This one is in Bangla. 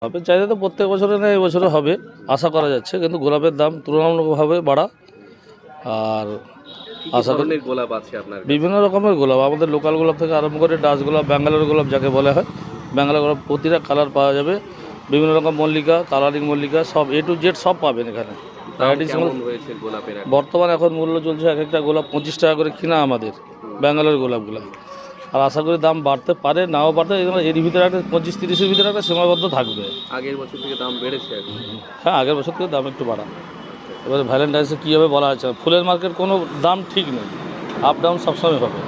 গোলাপের চাহিদা তো প্রত্যেক বছরে না, এবছরে হবে আশা করা যাচ্ছে, কিন্তু গোলাপের দাম তুলনামূলকভাবে বাড়া। আর আশা করি ধরনের গোলাপ আছে আপনার কাছে? বিভিন্ন রকমের গোলাপ, আমাদের লোকাল গোলাপ থেকে আরম্ভ করে ডাস গোলাপ, ব্যাঙ্গালোর গোলাপ যাকে বলা হয়, ব্যাঙ্গালোর গোলাপ প্রতিটা কালার পাওয়া যাবে, বিভিন্ন রকম মল্লিকা, কালারিং মল্লিকা, সব এ টু জেড সব পাবেন এখানে। দাম ভ্যারাইটিস কেমন হয়েছে গোলাপের এখন? বর্তমান এখন মূল্য চলছে এক একটা গোলাপ 25 টাকা করে কিনা আমাদের ব্যাঙ্গালোর গোলাপগুলো, আর আশা করি দাম বাড়তে পারে, নাও বাড়তে, এর ভিতরে একটা 25-30-এর ভিতরে একটা সীমাবদ্ধ থাকবে। আগের বছর থেকে দাম বেড়েছে এখন? হ্যাঁ, আগের বছর থেকে দাম একটু বাড়া। এবারে ভ্যালেন্টাইন্সে কী হবে বলা যাচ্ছে না, ফুলের মার্কেট কোনো দাম ঠিক নেই, আপ ডাউন সবসময় হবে।